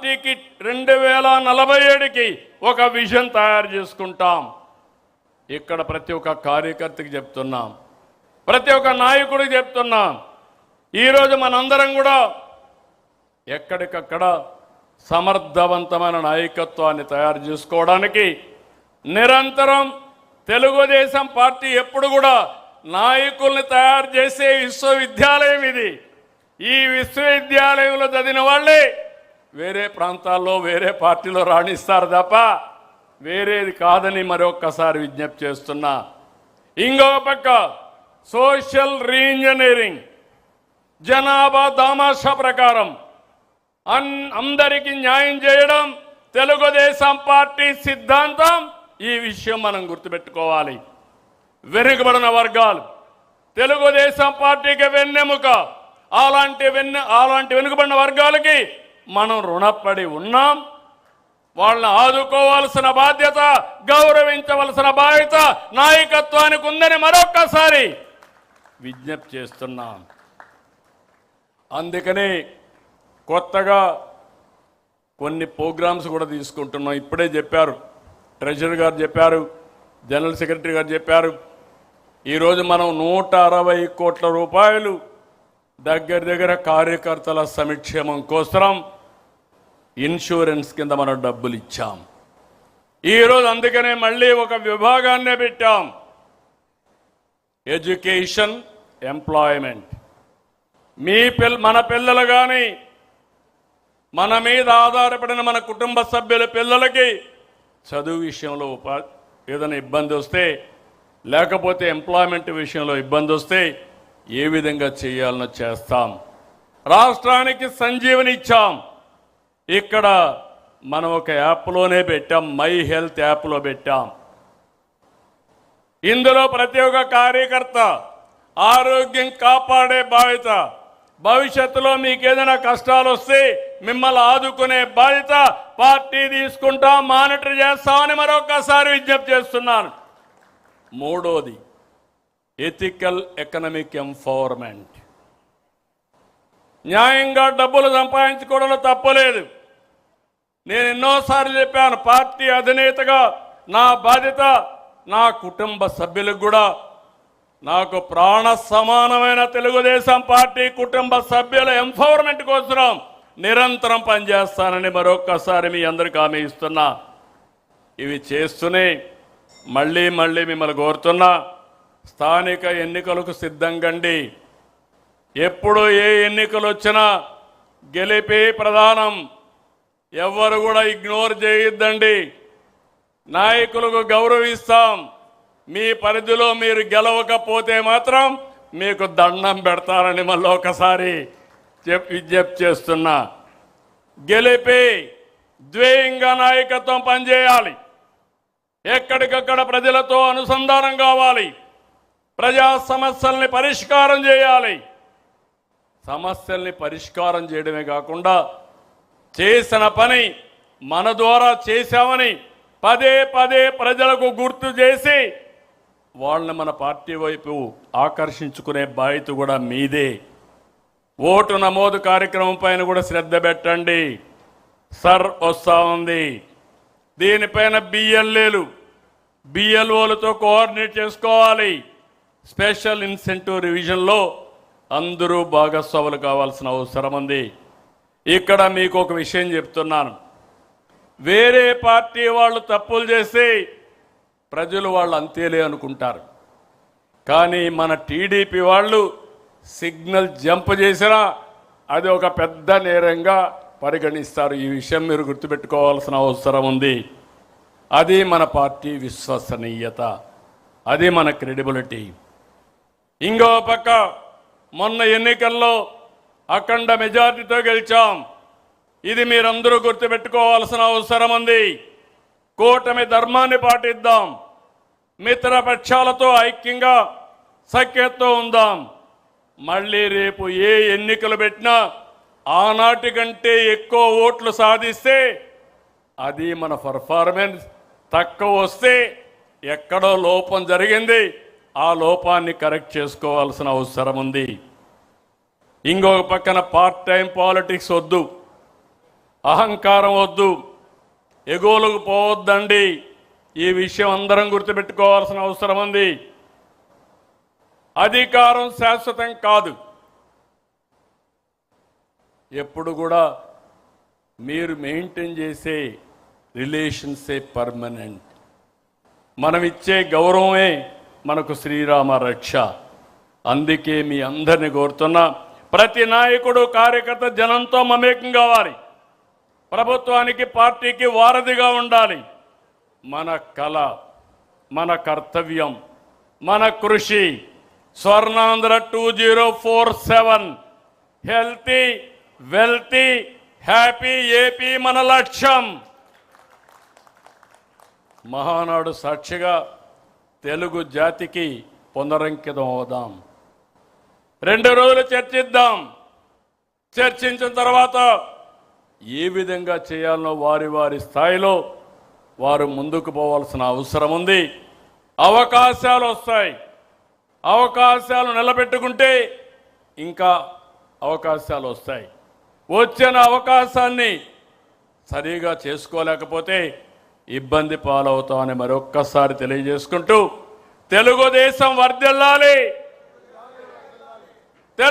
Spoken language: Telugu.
పార్టీకి 2047కి ఒక విజన్ తయారు చేసుకుంటాం. ఇక్కడ ప్రతి ఒక్క కార్యకర్తకి చెప్తున్నాం, ప్రతి ఒక్క నాయకుడికి చెప్తున్నాం. ఈరోజు మనందరం కూడా ఎక్కడికక్కడ సమర్థవంతమైన నాయకత్వాన్ని తయారు చేసుకోవడానికి నిరంతరం తెలుగుదేశం పార్టీ ఎప్పుడు కూడా నాయకుల్ని తయారు చేసే విశ్వవిద్యాలయం ఇది. ఈ విశ్వవిద్యాలయంలో చదివిన వాళ్ళే వేరే ప్రాంతాల్లో వేరే పార్టీలో రాణిస్తారు తప్ప వేరేది కాదని మరొక్కసారి విజ్ఞప్తి చేస్తున్నా. ఇంకొక పక్క సోషల్ రీఇంజనీరింగ్, జనాభా దామాషా ప్రకారం అందరికీ న్యాయం చేయడం తెలుగుదేశం పార్టీ సిద్ధాంతం. ఈ విషయం మనం గుర్తుపెట్టుకోవాలి. వెనుకబడిన వర్గాలు తెలుగుదేశం పార్టీకి వెన్నెముక. అలాంటి వెనుకబడిన వర్గాలకి మనం రుణపడి ఉన్నాం. వాళ్ళని ఆదుకోవాల్సిన బాధ్యత, గౌరవించవలసిన బాధ్యత నాయకత్వానికి ఉందని మరొక్కసారి విజ్ఞప్తి చేస్తున్నాం. అందుకని కొత్తగా కొన్ని ప్రోగ్రామ్స్ కూడా తీసుకుంటున్నాం. ఇప్పుడే చెప్పారు, ట్రెజరర్ గారు చెప్పారు, జనరల్ సెక్రటరీ గారు చెప్పారు. ఈరోజు మనం 160 కోట్ల రూపాయలు దగ్గర కార్యకర్తల సంక్షేమం కోసం ఇన్సూరెన్స్ కింద మనం డబ్బులు ఇచ్చాం. ఈరోజు అందుకనే మళ్ళీ ఒక విభాగాన్నే పెట్టాం, ఎడ్యుకేషన్, ఎంప్లాయ్మెంట్. మన పిల్లలు కానీ మన మీద ఆధారపడిన మన కుటుంబ సభ్యుల పిల్లలకి చదువు విషయంలో ఏదైనా ఇబ్బంది వస్తే, లేకపోతే ఎంప్లాయ్మెంట్ విషయంలో ఇబ్బంది వస్తే ఏ విధంగా చేయాలనో చేస్తాం. రాష్ట్రానికి సంజీవని ఇచ్చాం. ఇక్కడ మనం ఒక యాప్లోనే పెట్టాం, మై హెల్త్ యాప్లో పెట్టాం. ఇందులో ప్రతి ఒక్క కార్యకర్త ఆరోగ్యం కాపాడే బాధ్యత, భవిష్యత్తులో మీకు ఏదైనా కష్టాలు వస్తే మిమ్మల్ని ఆదుకునే బాధ్యత పార్టీ తీసుకుంటాం, మానిటర్ చేస్తామని మరొకసారి విజ్ఞప్తి చేస్తున్నాను. మూడోది ఎథికల్ ఎకనామిక్ ఎంపవర్మెంట్. న్యాయంగా డబ్బులు సంపాదించుకోవడంలో తప్పలేదు. నేను ఎన్నోసార్లు చెప్పాను, పార్టీ అధినేతగా నా బాధ్యత నా కుటుంబ సభ్యులకు కూడా నాకు ప్రాణ సమానమైన తెలుగుదేశం పార్టీ కుటుంబ సభ్యుల ఎంపవర్మెంట్ కోసం నిరంతరం పనిచేస్తానని మరొక్కసారి మీ అందరికీ హామీ ఇస్తున్నా. ఇవి చేస్తూనే మళ్ళీ మిమ్మల్ని కోరుతున్నా, స్థానిక ఎన్నికలకు సిద్ధంగండి. ఎప్పుడు ఏ ఎన్నికలు వచ్చినా గెలిపే ప్రధానం. ఎవ్వరు కూడా ఇగ్నోర్ చేయొద్దండి. నాయకులకు గౌరవిస్తాం. మీ పరిధిలో మీరు గెలవకపోతే మాత్రం మీకు దండం పెడతారని మళ్ళీ ఒకసారి విజ్ఞప్తి చేస్తున్నా. గెలిపి ద్వేయంగా నాయకత్వం పనిచేయాలి. ఎక్కడికక్కడ ప్రజలతో అనుసంధానం కావాలి. ప్రజా సమస్యల్ని పరిష్కారం చేయాలి. సమస్యల్ని పరిష్కారం చేయడమే కాకుండా చేసిన పని మన ద్వారా చేశామని పదే ప్రజలకు గుర్తు చేసి వాళ్ళని మన పార్టీ వైపు ఆకర్షించుకునే బాధ్యత కూడా మీదే. ఓటు నమోదు కార్యక్రమం పైన కూడా శ్రద్ధ పెట్టండి. సర్ వస్తూ ఉంది. దీనిపైన బిఎల్ఓలతో కోఆర్డినేట్ చేసుకోవాలి. స్పెషల్ ఇన్సెంటివ్ రివిజన్లో అందరూ భాగస్వాములు కావాల్సిన అవసరం ఉంది. ఇక్కడ మీకు ఒక విషయం చెప్తున్నాను. వేరే పార్టీ వాళ్ళు తప్పులు చేసి ప్రజలు వాళ్ళు అంతేలే అనుకుంటారు. కానీ మన టీడీపీ వాళ్ళు సిగ్నల్ జంప్ చేసినా అది ఒక పెద్ద నేరంగా పరిగణిస్తారు. ఈ విషయం మీరు గుర్తుపెట్టుకోవాల్సిన అవసరం ఉంది. అది మన పార్టీ విశ్వసనీయత, అది మన క్రెడిబిలిటీ. ఇంకో పక్క మొన్న ఎన్నికల్లో అఖండ మెజార్టీతో గెలిచాం. ఇది మీరందరూ గుర్తుపెట్టుకోవాల్సిన అవసరం ఉంది. కూటమి ధర్మాన్ని పాటిద్దాం. మిత్రపక్షాలతో ఐక్యంగా సఖ్యతతో ఉందాం. మళ్ళీ రేపు ఏ ఎన్నికలు పెట్టినా ఆనాటి కంటే ఎక్కువ ఓట్లు సాధిస్తే అది మన పర్ఫార్మెన్స్. తక్కువ వస్తే ఎక్కడో లోపం జరిగింది, ఆ లోపాన్ని కరెక్ట్ చేసుకోవాల్సిన అవసరం ఉంది. ఇంకొక పక్కన పార్ట్ టైం పాలిటిక్స్ వద్దు. అహంకారం వద్దు, ఎగోలకు పోవద్దండి. ఈ విషయం అందరం గుర్తుపెట్టుకోవాల్సిన అవసరం ఉంది. అధికారం శాశ్వతం కాదు. ఎప్పుడు కూడా మీరు మెయింటైన్ చేసే రిలేషన్సే పర్మనెంట్. మనం ఇచ్చే గౌరవమే మనకు శ్రీరామ రక్ష. అందుకే మీ అందరిని కోరుతున్నా, ప్రతి నాయకుడు కార్యకర్త జనంతో మమేకం కావాలి. ప్రభుత్వానికి పార్టీకి వారధిగా ఉండాలి. మన కళ, మన కర్తవ్యం, మన కృషి Swarnandhra 2047 healthy wealthy happy AP మన లక్ష్యం. మహానాడు సాక్షిగా తెలుగు జాతికి పునరంకితం అవుదాం. 2 రోజులు చర్చిద్దాం. చర్చించిన తర్వాత ఏ విధంగా చేయాలనో వారి వారి స్థాయిలో వారు ముందుకు పోవాల్సిన అవసరం ఉంది. అవకాశాలు వస్తాయి. అవకాశాలు నిలబెట్టుకుంటే ఇంకా అవకాశాలు వస్తాయి. వచ్చిన అవకాశాన్ని సరిగా చేసుకోలేకపోతే ఇబ్బంది పాలవుతామని మరొక్కసారి తెలియజేసుకుంటూ, తెలుగుదేశం వర్ధిల్లాలి.